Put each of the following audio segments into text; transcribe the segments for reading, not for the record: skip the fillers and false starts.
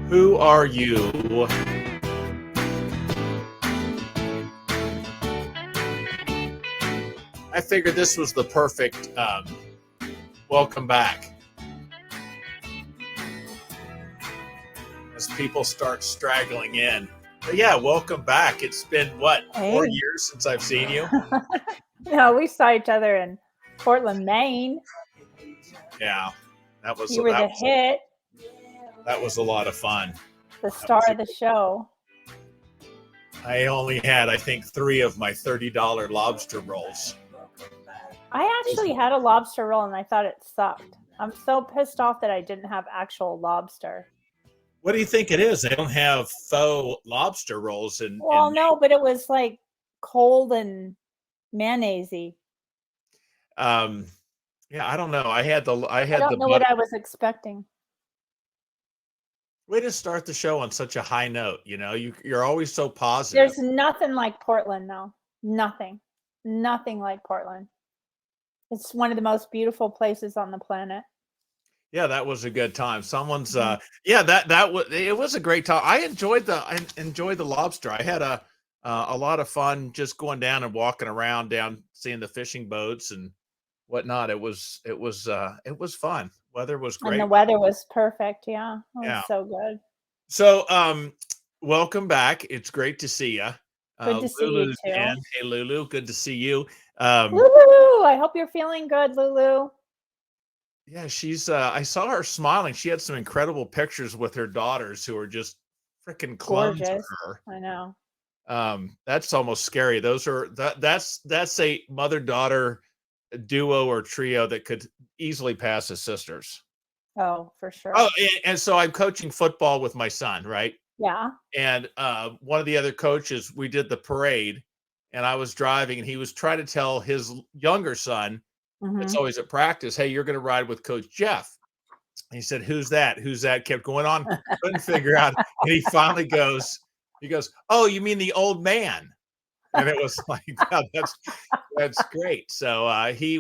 Who are you? I figured this was the perfect welcome back. As people start straggling in. But yeah, welcome back. It's been, what, 4 years since I've seen you? No, we saw each other in Portland, Maine. Yeah, that was You were the hit. That was a lot of fun. The star of the show. I only had, I think, 3 of my $30 lobster rolls. I actually had a lobster roll and I thought it sucked. I'm so pissed off that I didn't have actual lobster. What do you think it is? They don't have faux lobster rolls in. Well, no, but it was like cold and mayonnaise-y. Yeah, I don't know. I don't know what I was expecting. Way to start the show on such a high note. You know, you're always so positive. There's nothing like Portland, though. Nothing like Portland. It's one of the most beautiful places on the planet. Yeah, that was a good time. Someone's it was a great time. I enjoyed the lobster. I had a lot of fun just going down and walking around down, seeing the fishing boats and whatnot. It was fun. Weather was great. And the weather was perfect. Yeah. It was so good. So welcome back. It's great to see you. Good to see you too. Hey Lulu, good to see you. Lulu, I hope you're feeling good, Lulu. Yeah, she's I saw her smiling. She had some incredible pictures with her daughters who are just freaking clones of her. I know. That's almost scary. That's a mother-daughter duo or trio that could easily pass as sisters. Oh, for sure. Oh, and so I'm coaching football with my son, right? Yeah. And one of the other coaches, we did the parade, and I was driving, and he was trying to tell his younger son, it's always at practice, hey, you're going to ride with Coach Jeff. And he said, who's that? Who's that? Kept going on, couldn't figure out. And he finally goes, oh, you mean the old man? And it was like, wow, that's great. So he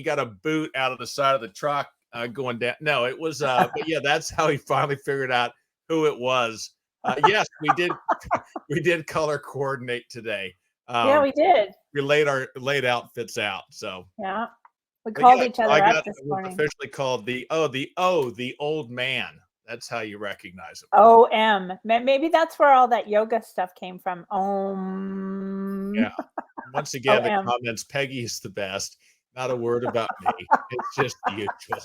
got a boot out of the side of the truck going down. No, it was, but yeah, that's how he finally figured out who it was. Yes, we did color coordinate today. Yeah, we did. We laid outfits out. So yeah, we called each other up this morning. Officially called the old man. That's how you recognize him. OM. Maybe that's where all that yoga stuff came from. Yeah. Once again, the comments, Peggy is the best. Not a word about me. It's just the usual.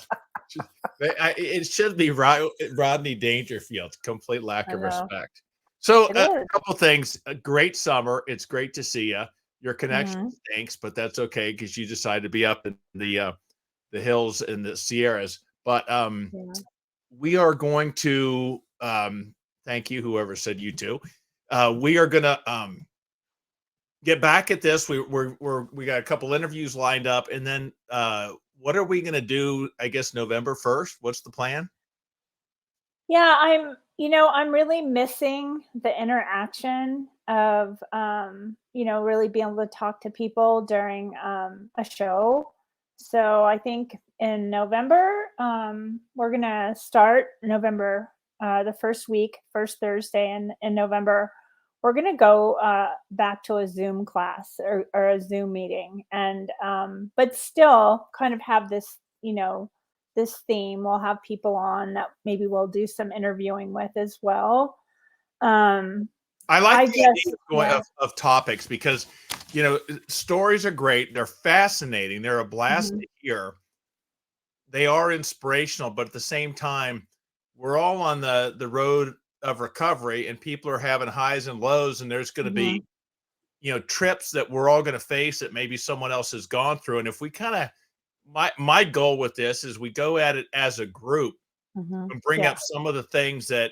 It should be Rodney Dangerfield. Complete lack of respect. So a couple things. A great summer. It's great to see you. Your connection stinks, but that's okay because you decided to be up in the hills and the Sierras. But we are going to thank you, whoever said you too. We are gonna get back at this. We got a couple interviews lined up, and then what are we gonna do? I guess November 1st. What's the plan? Yeah, I'm really missing the interaction of really being able to talk to people during a show. So I think in November, we're gonna start November, the first Thursday in November. We're gonna go back to a Zoom class or a Zoom meeting, and but still kind of have this, this theme. We'll have people on that maybe we'll do some interviewing with as well. I like the idea of topics because, stories are great. They're fascinating. They're a blast to hear. They are inspirational, but at the same time, we're all on the road of recovery, and people are having highs and lows, and there's going to be, trips that we're all going to face that maybe someone else has gone through. And if we kind of, my goal with this is we go at it as a group and bring up some of the things that,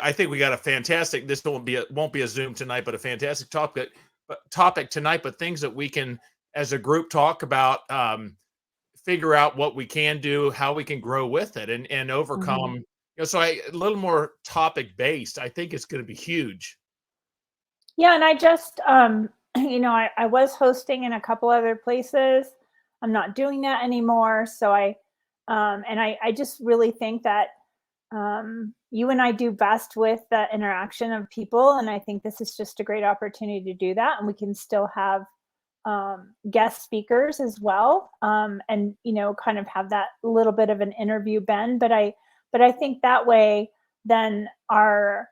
I think we got a fantastic, this won't be a Zoom tonight, but a fantastic topic tonight, but things that we can, as a group, talk about, figure out what we can do, how we can grow with it and overcome, so a little more topic based, I think it's going to be huge. Yeah. And I just, I was hosting in a couple other places. I'm not doing that anymore. So I just really think that, You and I do best with the interaction of people, and I think this is just a great opportunity to do that. And we can still have guest speakers as well, and kind of have that little bit of an interview bend. But I think that way, then our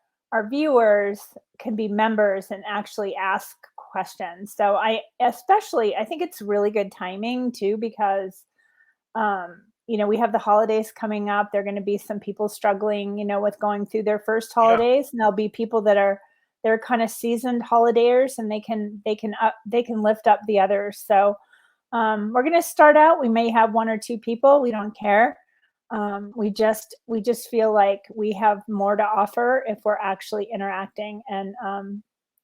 viewers can be members and actually ask questions. So I think it's really good timing too, because we have the holidays coming up. There are going to be some people struggling, with going through their first Yeah. holidays, and there'll be people that are they're kind of seasoned holidayers, and they can lift up the others. So we're going to start out. We may have one or two people. We don't care. We just feel like we have more to offer if we're actually interacting, and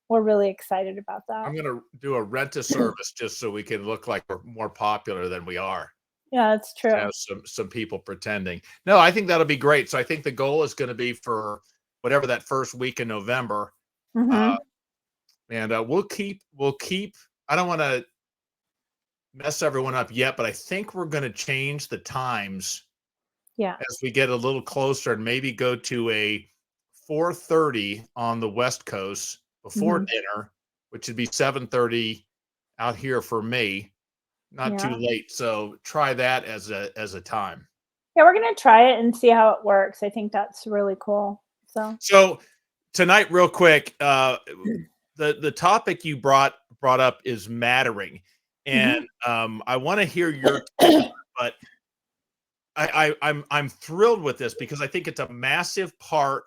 we're really excited about that. I'm gonna do a rent a service just so we can look like we're more popular than we are. Yeah, that's Just true. have some people pretending. No, I think that'll be great. So I think the goal is gonna be for whatever that first week in November, uh, Hmm. and, we'll keep I don't wanna mess everyone up yet, but I think we're gonna change the times Yeah. as we get a little closer and maybe go to a 4:30 on the West Coast before Hmm. dinner, which would be 7:30 out here for me, not too Yeah. late. So try that as a time. Yeah, we're gonna try it and see how it works. I think that's really cool. So, So tonight, real quick, the topic you brought up is mattering, and mhm. I want to hear your take on it, but I'm thrilled with this because I think it's a massive part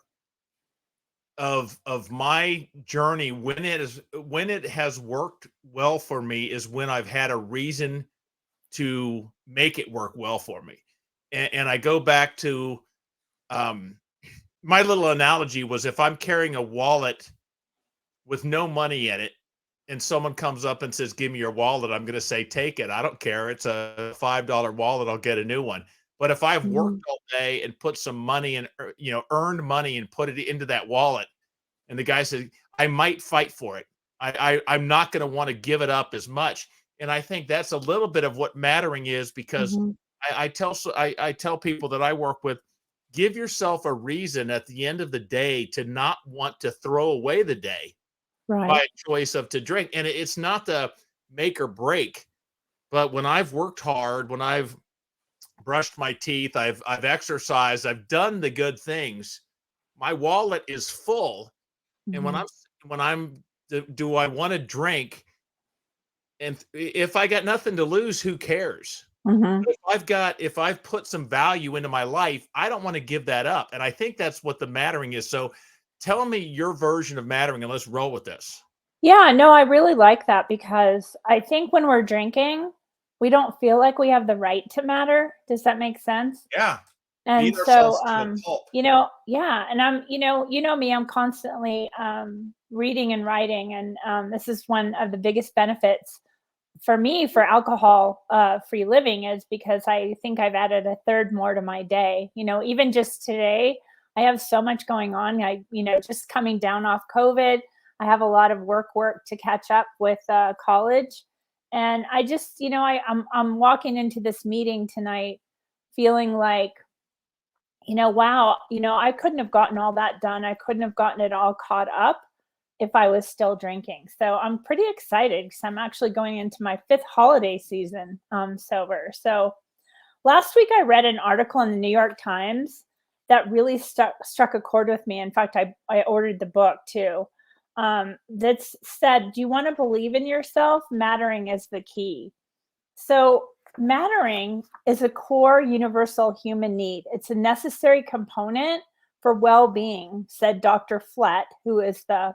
of my journey when it has worked well for me is when I've had a reason to make it work well for me. And I go back to um my little analogy was if I'm carrying a wallet with no money in it and someone comes up and says, "Give me your wallet," I'm going to say, "Take it. I don't care. It's a $5 wallet. I'll get a new one." But if I've worked Mhm. all day and put some money and earned money and put it into that wallet, and the guy said, "I might fight for it. I'm not going to want to give it up as much." And I think that's a little bit of what mattering is because Mhm. I tell people that I work with, give yourself a reason at the end of the day to not want to throw away the day by Right. a choice of to drink. And it's not the make or break, but when I've worked hard, when I've brushed my teeth, I've exercised, I've done the good things, my wallet is full. And Mhm. when I'm do I want to drink? And if I got nothing to lose, who cares? Mhm. But if I've put some value into my life, I don't want to give that up. And I think that's what the mattering is. So tell me your version of mattering and let's roll with this. Yeah, no, I really like that because I think when we're drinking, we don't feel like we have the right to matter. Does that make sense? Yeah. And Beat so, ourselves to a pulp. yeah, and you know me, I'm constantly reading and writing, and this is one of the biggest benefits for me for alcohol free living is because I think I've added a third more to my day. Even just today, I have so much going on. Just coming down off COVID, I have a lot of work to catch up with college, and I just, I'm walking into this meeting tonight feeling like, wow, I couldn't have gotten all that done. I couldn't have gotten it all caught up if I was still drinking. So I'm pretty excited because I'm actually going into my fifth holiday season sober. So last week I read an article in the New York Times that really struck a chord with me. In fact, I ordered the book too. That said, do you want to believe in yourself? Mattering is the key. So, mattering is a core universal human need. It's a necessary component for well being, said Dr. Flett, who is the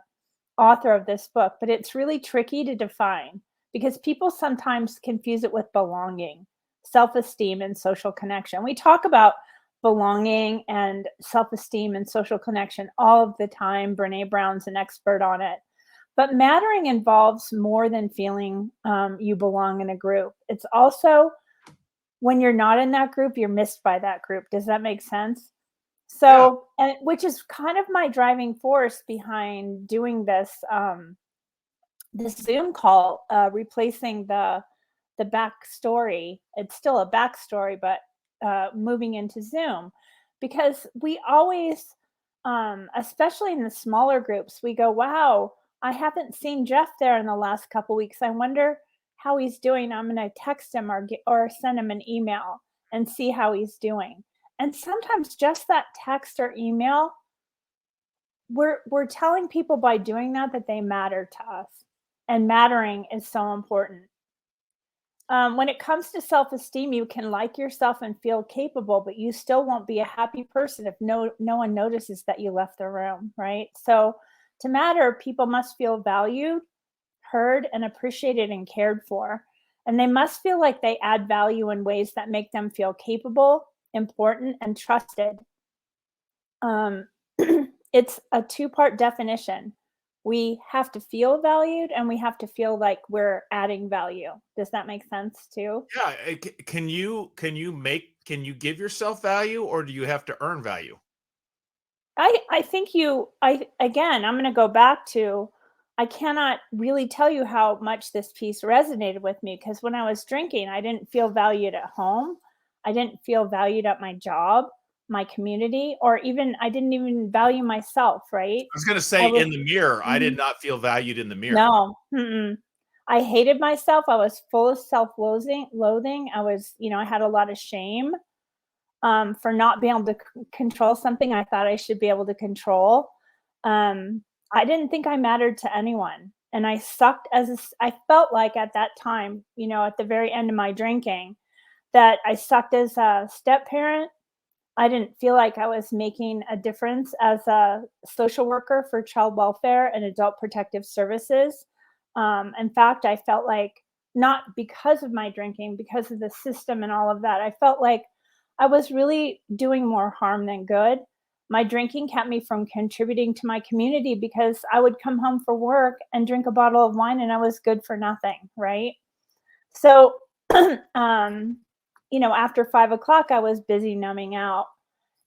author of this book. But it's really tricky to define because people sometimes confuse it with belonging, self esteem, and social connection. We talk about belonging and self esteem and social connection all of the time. Brene Brown's an expert on it. But mattering involves more than feeling you belong in a group. It's also when you're not in that group, you're missed by that group. Does that make sense? Yeah. So, and which is kind of my driving force behind doing this Zoom call, replacing the backstory. It's still a backstory, but moving into Zoom because we always, especially in the smaller groups, we go, "Wow, I haven't seen Jeff there in the last couple weeks. I wonder how he's doing. I'm gonna text him or send him an email and see how he's doing." And sometimes just that text or email, we're telling people by doing that that they matter to us, and mattering is so important. When it comes to self-esteem, you can like yourself and feel capable, but you still won't be a happy person if no one notices that you left the room, right? So, to matter, people must feel valued, heard, and appreciated and cared for. And they must feel like they add value in ways that make them feel capable, important, and trusted. Um, it's a two-part definition. We have to feel valued and we have to feel like we're adding value. Does that make sense too? Yeah, can you give yourself value, or do you have to earn value? I think I again, I'm gonna go back to, I cannot really tell you how much this piece resonated with me, because when I was drinking, I didn't feel valued at home. I didn't feel valued at my job, my community, or even I didn't even value myself, right? I was gonna I say was in the mirror, I did Mhm. not feel valued in the mirror. No, mm-mm. I hated myself. I was full of self-loathing. I was, I had a lot of shame, for not being able to control something I thought I should be able to control. I didn't think I mattered to anyone, and I sucked I felt like at that time, at the very end of my drinking, that I sucked as a step parent. I didn't feel like I was making a difference as a social worker for child welfare and adult protective services. In fact, I felt like, not because of my drinking, because of the system and all of that, I felt like I was really doing more harm than good. My drinking kept me from contributing to my community because I would come home for work and drink a bottle of wine and I was good for nothing, right? So, um, after 5 o'clock, I was busy numbing out.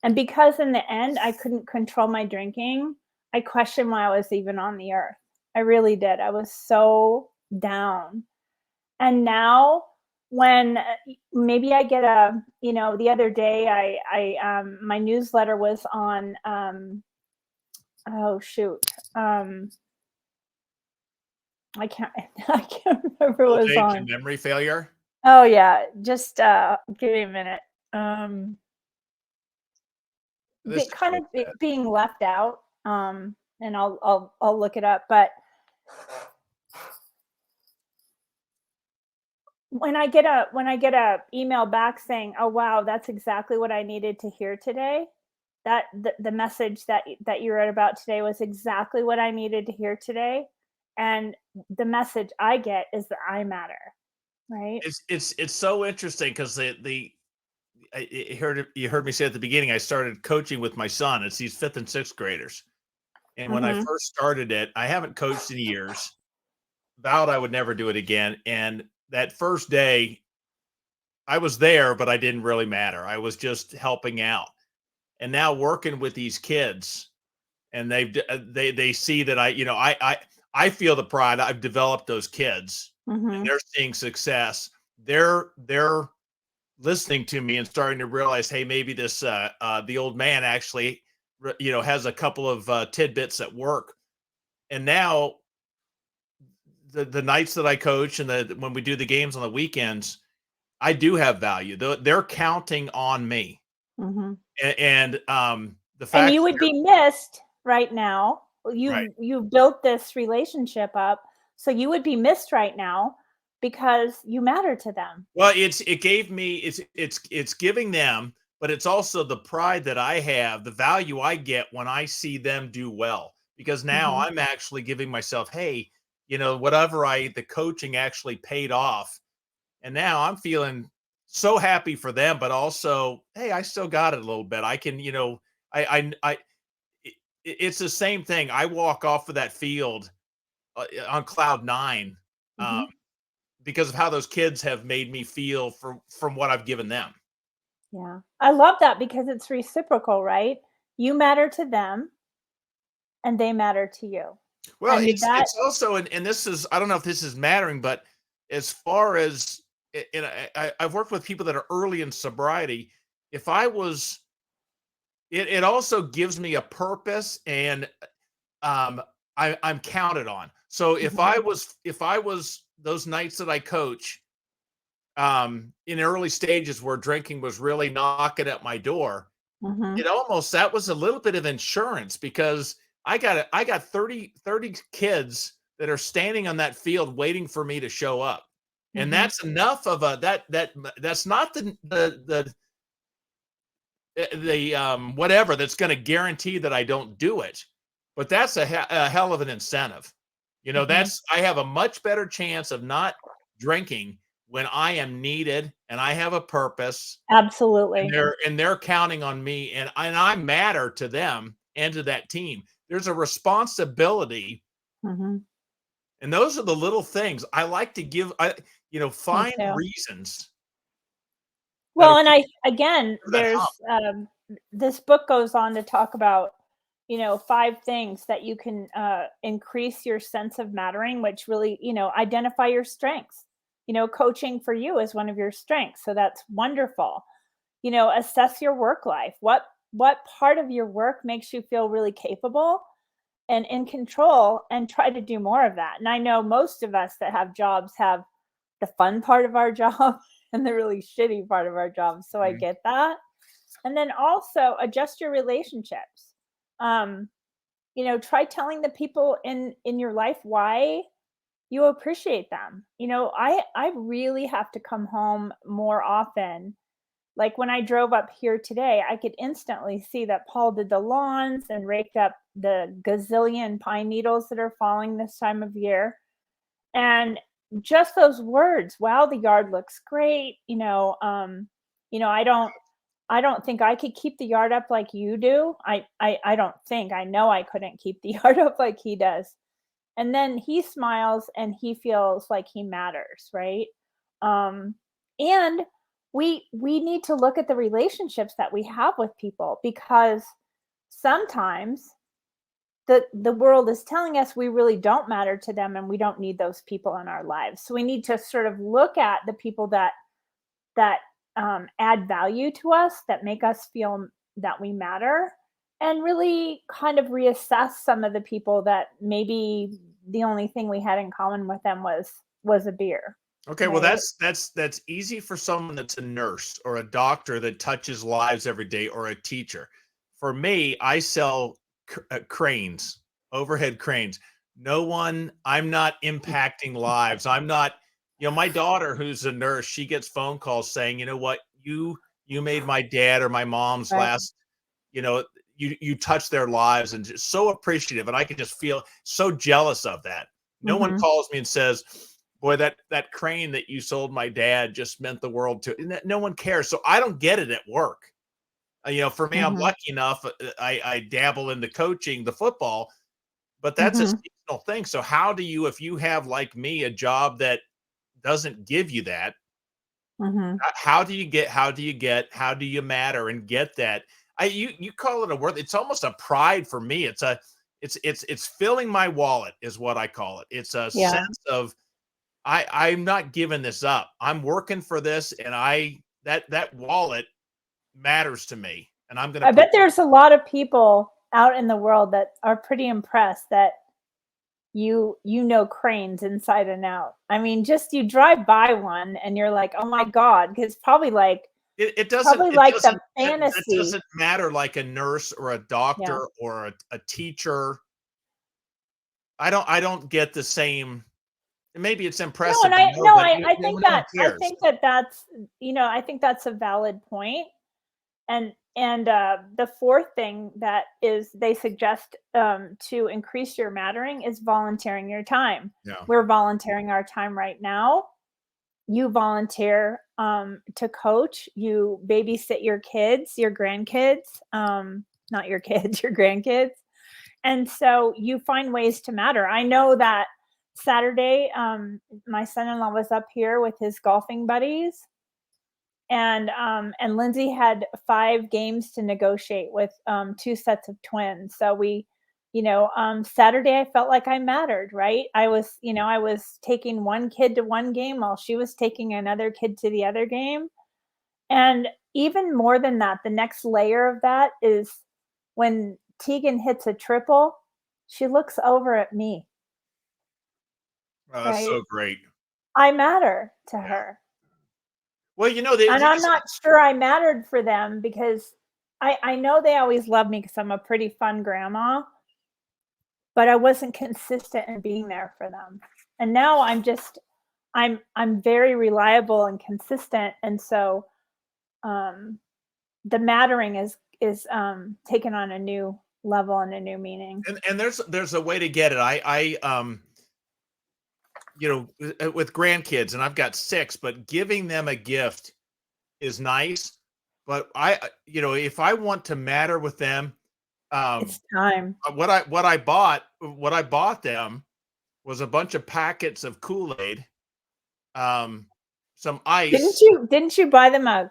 And because in the end, I couldn't control my drinking, I questioned why I was even on the earth. I really did. I was so down. And now, when maybe I get the other day, my newsletter was on, oh shoot, I can't, I can't remember what Old it was age and on. memory failure? Oh yeah, just give me a minute. Um, This is kind real of bad. being left out. And I'll look it up. But when I get a email back saying, "Oh wow, that's exactly what I needed to hear today," that the message that you read about today was exactly what I needed to hear today, and the message I get is that I matter, right? It's so interesting because you heard me say at the beginning, I started coaching with my son. It's these 5th and 6th graders. And when I Mhm. first started it, I haven't coached in years, vowed I would never do it again. And that first day, I was there, but I didn't really matter. I was just helping out. And now working with these kids, and they see that I feel the pride. I've developed those kids, and Mhm. they're seeing success. They're listening to me and starting to realize, hey, maybe the old man actually has a couple of tidbits at work. And now the nights that I coach and when we do the games on the weekends, I do have value. They're counting on me, Mhm. and the And fact you that would be missed right now. right. You've built this relationship up, so you would be missed right now because you matter to them. Well, it gave me it's giving them, but it's also the pride that I have, the value I get when I see them do well. Because now Mhm. I'm actually giving myself, hey, whatever the coaching actually paid off. And now I'm feeling so happy for them, but also, hey, I still got it a little bit. I can, I it, it's the same thing. I walk off of that field on cloud nine. Um, Mhm. because of how those kids have made me feel from what I've given them. Yeah. I love that because it's reciprocal, right? You matter to them and they matter to you. Well, And that it's also and this is I don't know if this is mattering, but as far as and I've worked with people that are early in sobriety. If I was it also gives me a purpose, and I'm counted on. So Mhm, if I was those nights that I coach, in early stages where drinking was really knocking at my door, mhm, it almost that was a little bit of insurance because I got 30 kids that are standing on that field waiting for me to show up. And mhm, that's enough of a that's not the whatever that's going to guarantee that I don't do it, but that's a hell of an incentive. You know, mhm. that's I have a much better chance of not drinking when I am needed and I have a purpose, and Absolutely. they're counting on me, and I matter to them and to that team. There's a responsibility, Mhm. and those are the little things I like to give. Me Find too. reasons that'll Well, and I again, that hump. there's this book goes on to talk about, 5 things that you can increase your sense of mattering, which really, identify your strengths. Coaching for you is one of your strengths, so that's wonderful. Assess your work life. What part of your work makes you feel really capable and in control, and try to do more of that. And I know most of us that have jobs have the fun part of our job and the really shitty part of our job. So I Mhm. get that. And then also adjust your relationships. Um, try telling the people in your life why you appreciate them. I really have to come home more often. Like when I drove up here today, I could instantly see that Paul did the lawns and raked up the gazillion pine needles that are falling this time of year. And just those words, wow, the yard looks great. You know, I don't think I could keep the yard up like you do. I don't think. I know I couldn't keep the yard up like he does. And then he smiles and he feels like he matters, right? Um, and we need to look at the relationships that we have with people, because sometimes the world is telling us we really don't matter to them and we don't need those people in our lives. So we need to sort of look at the people that add value to us, that make us feel that we matter, and really kind of reassess some of the people that maybe the only thing we had in common with them was a beer, Okay, well, right? that's easy for someone that's a nurse or a doctor that touches lives every day, or a teacher. For me, I sell cranes, overhead cranes. No one, I'm not impacting lives. I'm not, my daughter who's a nurse, she gets phone calls saying, "You know what? You made my dad or my mom's Right. last, you know, you touched their lives," and just so appreciative, and I can just feel so jealous of that. No one Mhm. calls me and says, "Boy, that crane that you sold my dad just meant the world to," and no one cares. So I don't get it at work. For me, I'm Mhm. lucky enough. I dabble into coaching the football, but that's a Mhm. seasonal thing. So how do you, if you have like me, a job that doesn't give you that, Mhm. how do you matter and get that? You call it a worth. It's almost a pride for me. It's filling my wallet is what I call it. It's a Yeah. sense of I'm not giving this up. I'm working for this, and that wallet matters to me, and I'm gonna I bet protect. there's a lot of people out in the world that are pretty impressed that you know cranes inside and out. I mean, just you drive by one and you're like, "Oh my god," because probably It like the doesn't that fantasy. doesn't matter like a nurse or a Yeah. doctor or a teacher. I don't get the same. Maybe it's No, impressive and to I know, no, but I think no one that I cares. think that I think that's a valid point. And the fourth thing that is they suggest to increase your mattering is volunteering your time. Yeah. We're volunteering our time right now. You volunteer to coach. You babysit your kids, your grandkids, not your kids, your grandkids. And so you find ways to matter. I know that Saturday, my son-in-law was up here with his golfing buddies, and Lindsay had 5 games to negotiate with 2 sets of twins. So Saturday I felt like I mattered, right? I was taking one kid to one game while she was taking another kid to the other game. And even more than that, the next layer of that is when Tegan hits a triple, she looks over at me, Oh, that's right? so great. I matter to Yeah. her. Well, And I'm not sure I mattered for them because I know they always love me because I'm a pretty fun grandma, but I wasn't consistent in being there for them. And now I'm very reliable and consistent, and so, um, the mattering is taken on a new level and a new meaning. and there's a way to get it. You know, with grandkids, and I've got 6, but giving them a gift is nice. But you know, if I want to matter with them, um, It's time. what I bought them was a bunch of packets of Kool-Aid, some Didn't ice. you didn't you buy them a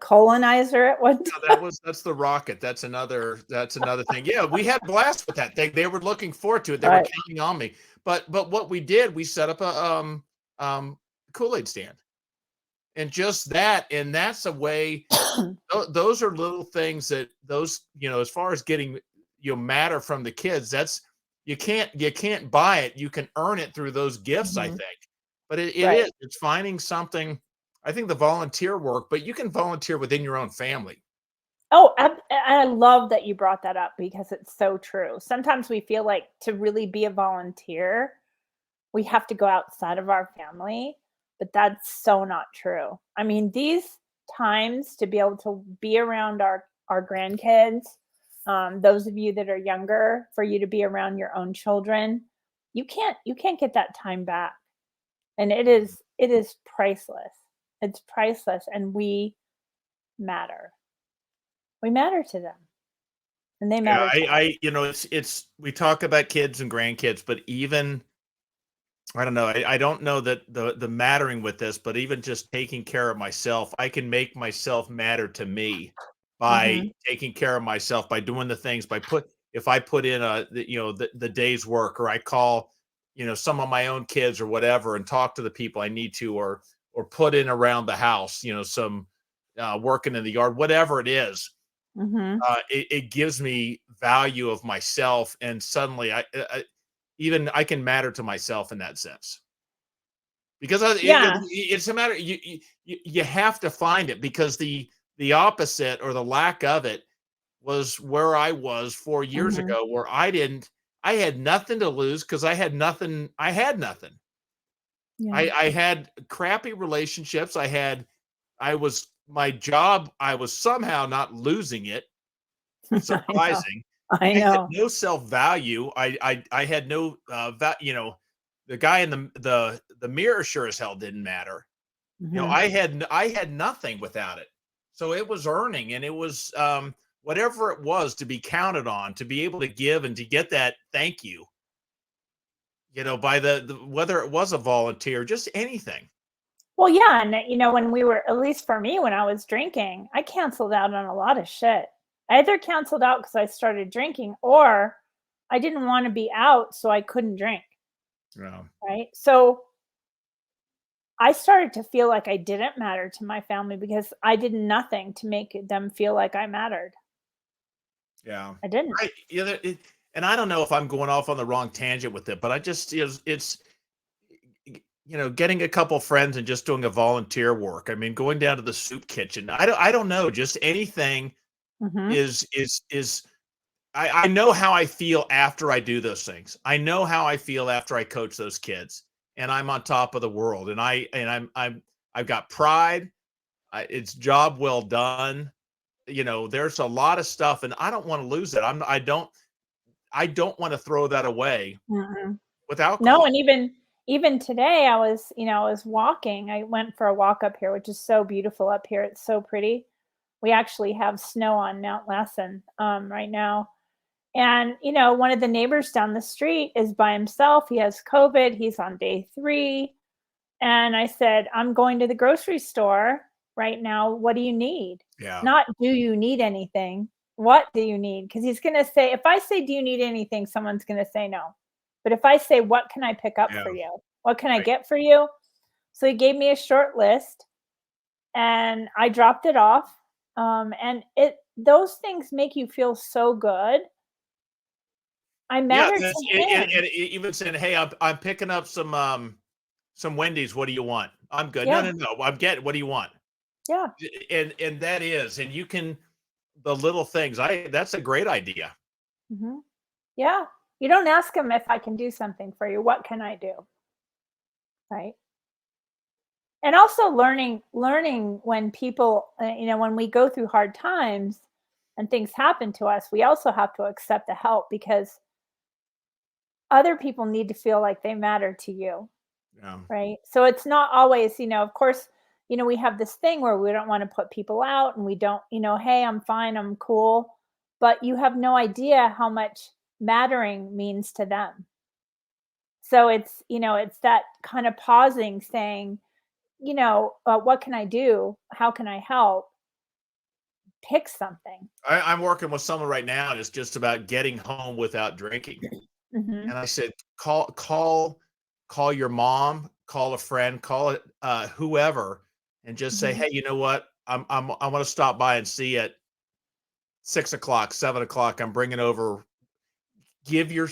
colonizer at one No, time? that's the rocket. That's another thing. Yeah, we had blast with that thing. They were looking forward to it. They were Right. counting on me. But what we did, we set up a um Kool-Aid stand. And just that, and that's a way. Those are little things that those, you know, as far as getting, you know, matter from the kids, that's you can't buy it. You can earn it through those gifts, I Mhm. think. But it Right. is, it's finding something. I think the volunteer work, but you can volunteer within your own family. Oh, I love that you brought that up because it's so true. Sometimes we feel like to really be a volunteer, we have to go outside of our family, but that's so not true. I mean, these times to be able to be around our grandkids, those of you that are younger, for you to be around your own children, you can't get that time back. And it is priceless. It's priceless, and we matter. We matter to them, and they Yeah, matter to us. you know, it's we talk about kids and grandkids, but even I don't know. I don't know that the mattering with this, but even just taking care of myself, I can make myself matter to me by Mhm, taking care of myself, by doing the things, by put if I put in you know, the day's work, or I call, you know, some of my own kids or whatever and talk to the people I need to, or put in around the house, you know, some working in the yard, whatever it is, mhm. it gives me value of myself, and suddenly even I can matter to myself in that sense. Because Yeah. it's a matter, you have to find it, because the opposite, or the lack of it, was where I was 4 years Mhm. ago, where I had nothing to lose, because I had nothing. Yeah. I had crappy relationships, I was my job, I was somehow not losing it, I know. surprising. I I had know. no self-value. I had no, you know, the guy in the mirror sure as hell didn't matter. You know, Mhm. I had nothing without it. So it was earning, and it was, whatever it was, to be counted on, to be able to give and to get that thank you know, by the whether it was a volunteer, just anything. Well, yeah, and, when we were at least for me, when I was drinking, I canceled out on a lot of shit. I either canceled out because I started drinking, or I didn't wanna be out, so I couldn't drink, Yeah. right? So, I started to feel like I didn't matter to my family because I did nothing to make them feel like I mattered. Yeah. I didn't. You know, and I don't know if I'm going off on the wrong tangent with it, but I just it's you know, getting a couple friends and just doing a volunteer work. I mean, going down to the soup kitchen. I don't know, just anything Mhm. is I know how I feel after I do those things. I know how I feel after I coach those kids, and I'm on top of the world, and I've got pride. It's job well done. You know, there's a lot of stuff, and I don't want to lose it. I don't want to throw that away Mm-mm. with No, alcohol. and even today, I was walking. I went for a walk up here, which is so beautiful up here. It's so pretty. We actually have snow on Mount Lassen right now. And, one of the neighbors down the street is by himself. He has COVID. He's on day 3. And I said, I'm going to the grocery store right now. What do you need? Yeah, Not do you need anything? What do you need? Because he's going to say, if I say, do you need anything? Someone's going to say no. But if I say, what can I pick up yeah, for you? What can I right. get for you? So he gave me a short list. and I dropped it off. And those things make you feel so good. I Yeah, mattered that's to and him. even saying, "Hey, I'm picking up some Wendy's. What do you want?" "I'm good." "No, Yeah, no, no. I'm getting. What do you want?" yeah, And that is, and you can the little things. That's a great idea. hmm yeah. You don't ask him if I can do something for you. What can I do? Right. And also learning when people, when we go through hard times and things happen to us, we also have to accept the help because other people need to feel like they matter to you. Yeah. Right? So it's not always, of course, we have this thing where we don't want to put people out and we don't, hey, I'm fine, I'm cool. But you have no idea how much mattering means to them. So it's that kind of pausing, saying, what can I do? How can I help? Pick something. I'm working with someone right now, and it's just about getting home without drinking. Hmm. And I said, call your mom, call a friend, call it whoever, and just say, Hmm. hey, you know what? I want to stop by and see you at 6 o'clock, 7 o'clock. I'm bringing over. Give your,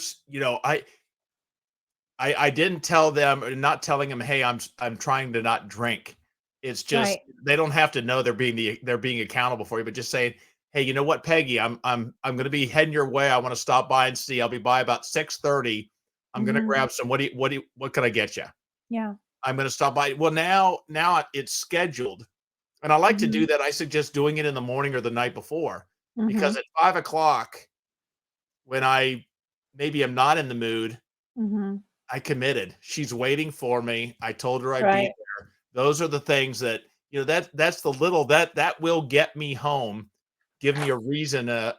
I didn't tell them, or not telling them, hey, I'm trying to not drink. It's just Right. they don't have to know they're being accountable for you, but just saying, hey, you know what, Peggy, I'm going to be heading your way. I want to stop by and see. I'll be by about 6:30. I'm going to Hmm. grab some. What can I get you? Yeah. I'm going to stop by. Well, now it's scheduled, and I like to Hmm. do that. I suggest doing it in the morning or the night before, because Hmm. at 5 o'clock, when I maybe am not in the mood, Hmm. I committed. She's waiting for me. I told her I'd be Right. there. Those are the things that, that's the little that will get me home, give me a reason I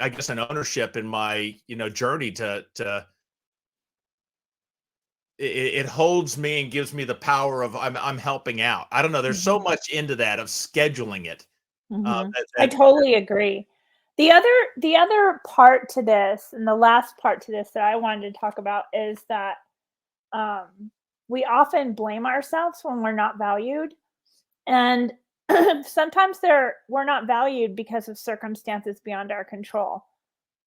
guess an ownership in my, journey to it holds me and gives me the power of I'm helping out. I don't know. There's so Hmm. much into that of scheduling it. Mhm. That I that totally agree. The other part to this, and the last part to this that I wanted to talk about is that, um, we often blame ourselves when we're not valued, and sometimes we're not valued because of circumstances beyond our control.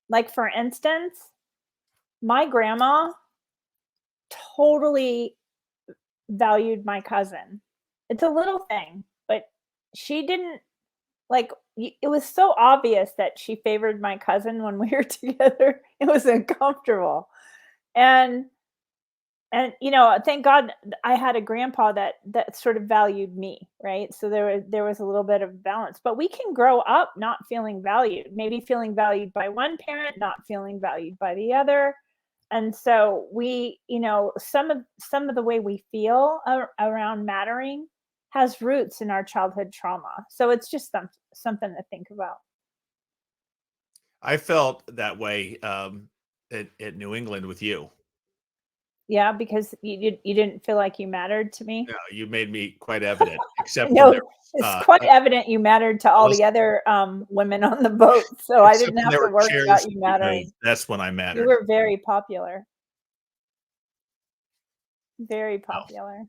Like, for instance, my grandma totally valued my cousin. It's a little thing, but she didn't. Like, it was so obvious that she favored my cousin when we were together. It was uncomfortable. And thank God I had a grandpa that sort of valued me, right? So there was a little bit of balance. But we can grow up not feeling valued, maybe feeling valued by one parent, not feeling valued by the other. And so some of the way we feel around mattering has roots in our childhood trauma. So it's just something to think about. I felt that way at New England with you. Yeah, because you didn't feel like you mattered to me. No, you made me quite evident, except when there No, was it's quite evident you mattered to all was the other, women on the boat, so I except didn't when have there to were worry about chairs you to be moved. mattering. That's when I You mattered. were very popular, very No, popular,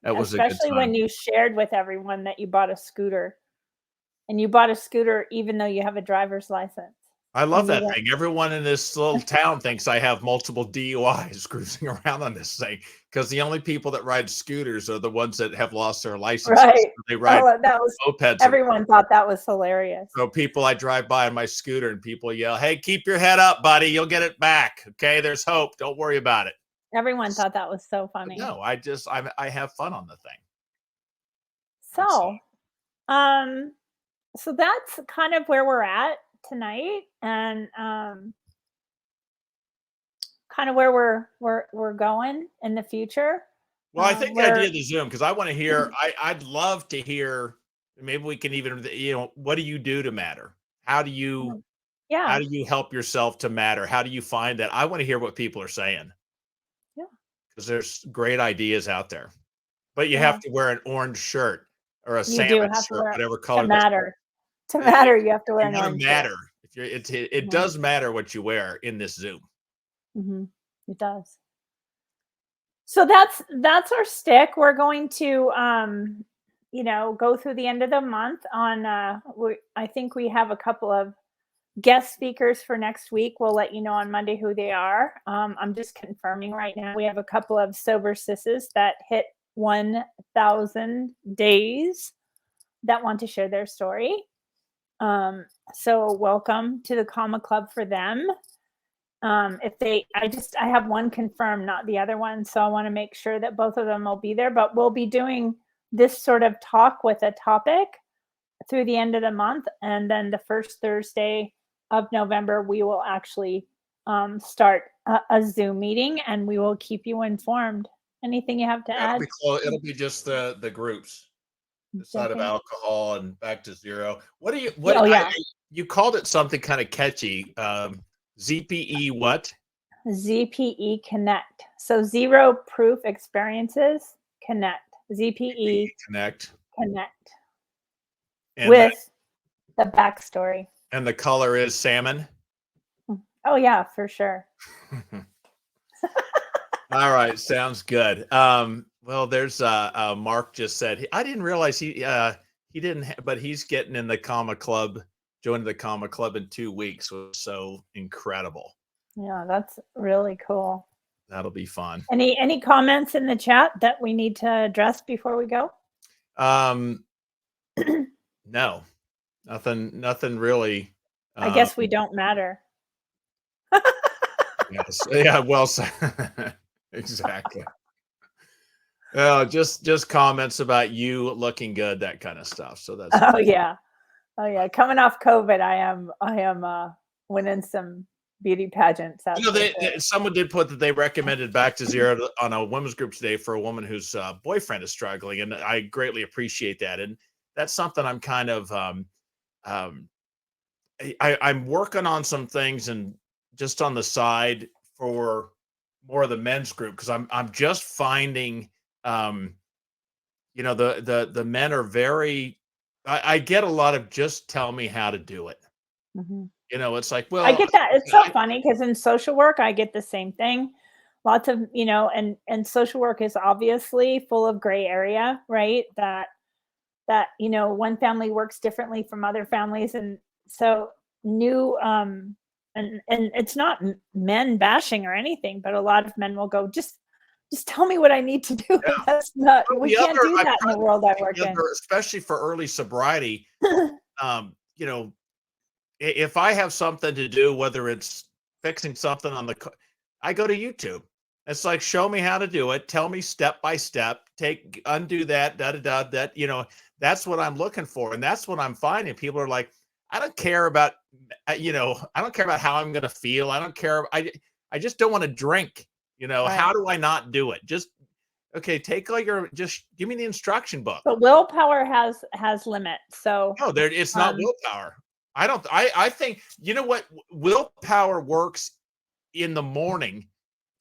that was a good especially time. when you shared with everyone that you bought a scooter, and you bought a scooter even though you have a driver's license, I love and you that went. thing. Everyone in this little town thinks I have multiple DUIs cruising around on this thing, because the only people that ride scooters are the ones that have lost their licenses. Right. They ride Oh, that was mopeds around. everyone thought that was hilarious. So people I drive by on my scooter and people yell, "Hey, keep your head up, buddy. You'll get it back. Okay, there's hope. Don't worry about it." Everyone thought that was so funny. No, I have fun on the thing. It's So, um, so that's kind of where we're at tonight, and kind of where we're going in the future. well, I think the idea We're of the Zoom, because I want to hear, I'd love to hear, maybe we can even, what do you do to matter? How do you how yeah, do you help yourself to matter? How do you find that? I want to hear what people are saying, yeah, because there's great ideas out there. But you yeah. have to wear an orange shirt or a You do salmon have to shirt, wear whatever to color that matter. To if matter, you have to wear you're an gonna orange shirt. matter, if you're it Mhm, does matter what you wear in this Zoom. mhm. It does. So that's our stick. We're going to go through the end of the month on, I think we have a couple of guest speakers for next week. We'll let you know on Monday who they are. I'm just confirming right now. We have a couple of sober sisses that hit 1,000 days that want to share their story. So welcome to the Comma Club for them. I have one confirmed, not the other one. So I want to make sure that both of them will be there, but we'll be doing this sort of talk with a topic through the end of the month. And then the first Thursday of November, we will actually start a Zoom meeting, and we will keep you informed. Anything you have to add? It'll be just the groups. The side of alcohol and back to zero. You called it something kind of catchy. ZPE what? ZPE Connect. So Zero Proof Experiences Connect. ZPE Connect. And with the backstory. And the color is salmon? Oh, yeah, for sure. All right, sounds good. Well, there's Mark just said, I didn't realize he didn't, but he's getting in the Comma Club, joining the Comma Club in 2 weeks. Was so incredible. Yeah, that's really cool. That'll be fun. Any comments in the chat that we need to address before we go? No, nothing really. I guess we don't matter. Yes. Yeah, well said. Exactly. Just comments about you looking good, that kind of stuff. So that's oh yeah. Coming off COVID, I am winning some beauty pageants. Someone did put that they recommended Back to Zero on a women's group today for a woman whose boyfriend is struggling, and I greatly appreciate that. And that's something I'm kind of I'm working on some things and just on the side for more of the men's group, because I'm just finding the men are very, I get a lot of just tell me how to do it. Mm-hmm. It's like, well, I get that. It's so funny because in social work, I get the same thing. Lots of, and social work is obviously full of gray area, right? That one family works differently from other families. And so new, and it's not men bashing or anything, but a lot of men will go, just tell me what I need to do. Yeah. That's not, we can't do that in the world I work in. Especially for early sobriety. If I have something to do, whether it's fixing something I go to YouTube. It's like, show me how to do it. Tell me step by step, undo that, that's what I'm looking for. And that's what I'm finding. People are like, I don't care about, I don't care about how I'm going to feel. I don't care. I just don't want to drink. Right. How do I not do it? Just, okay, just give me the instruction book. But willpower has limits. So no, it's not willpower. I think, what, willpower works in the morning.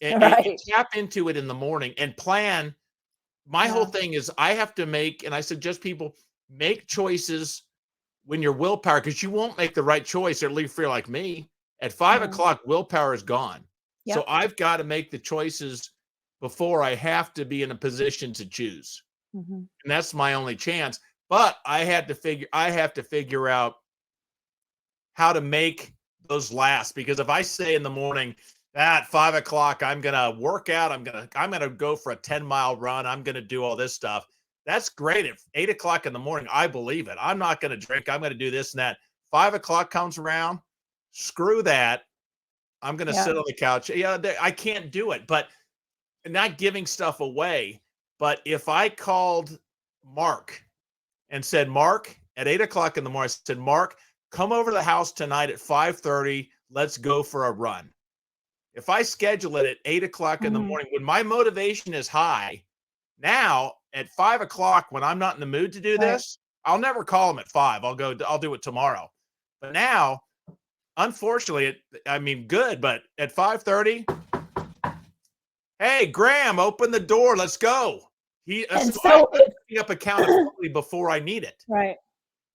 And tap into it in the morning and plan. My whole thing is I have to make, and I suggest people make choices when you're willpower, because you won't make the right choice, or at least feel like me. At 5 o'clock, willpower is gone. Yep. So I've got to make the choices before I have to be in a position to choose. Mm-hmm. And that's my only chance. But I have to figure out how to make those last, because if I say in the morning at 5 o'clock, I'm going to work out, I'm going to go for a 10-mile run, I'm going to do all this stuff. That's great. At 8 o'clock in the morning, I believe it. I'm not going to drink. I'm going to do this and that. 5 o'clock comes around. Screw that. I'm going to sit on the couch. Yeah, I can't do it, but not giving stuff away. But if I called Mark and said, Mark, at 8 o'clock in the morning, I said, Mark, come over to the house tonight at 5:30. Let's go for a run. If I schedule it at 8 o'clock in the morning, when my motivation is high, now at 5 o'clock, when I'm not in the mood to do this, I'll never call him at 5. I'll do it tomorrow. But now, unfortunately, good, but at 5:30, hey, Graham, open the door. Let's go. I'm picking up accountability before I need it. Right.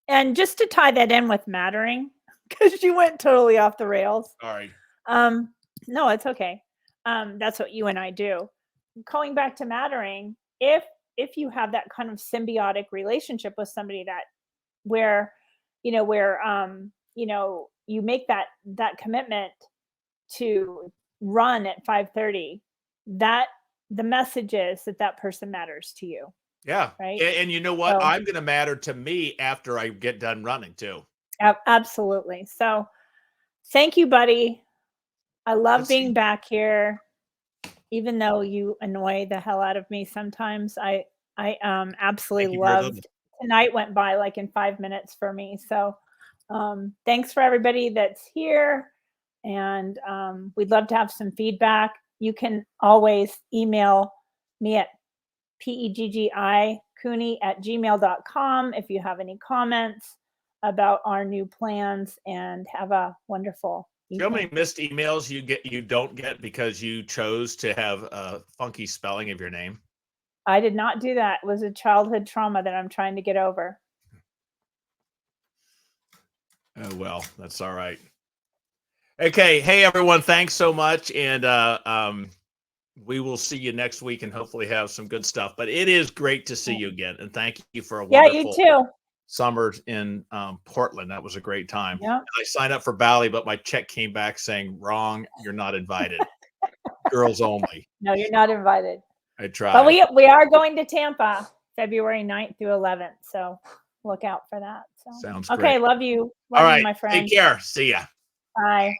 And just to tie that in with mattering, because you went totally off the rails. Sorry. No, it's okay. That's what you and I do. Going back to mattering, if if you have that kind of symbiotic relationship with somebody that where, you make that commitment to run at 5:30, that the message is that that person matters to you, Yeah. right? And you know what? So I'm gonna matter to me after I get done running too. absolutely. So thank you, buddy. I love Let's being see. back here, even though you annoy the hell out of me sometimes. I Thank absolutely you very much. loved tonight went by like in 5 minutes for me. So thanks for everybody that's here. And we'd love to have some feedback. You can always email me at peggikooney@gmail.com if you have any comments about our new plans, and have a wonderful Do you know how many evening. missed emails you don't get because you chose to have a funky spelling of your name? I did not do that. It was a childhood trauma that I'm trying to get over. Oh well, that's all right. Okay, hey everyone, thanks so much, and we will see you next week, and hopefully have some good stuff. But it is great to see you again, and thank you for a Yeah, you wonderful too. summer in Portland. That was a great time. Yeah. And I signed up for Bali, but my check came back saying wrong. You're not invited. Girls only. No, you're not invited. I But tried. we are going to Tampa February 9th through 11th. So look out for that. So Sounds great. okay, love you. All Love you, right. my Take friend. care. See ya. Bye.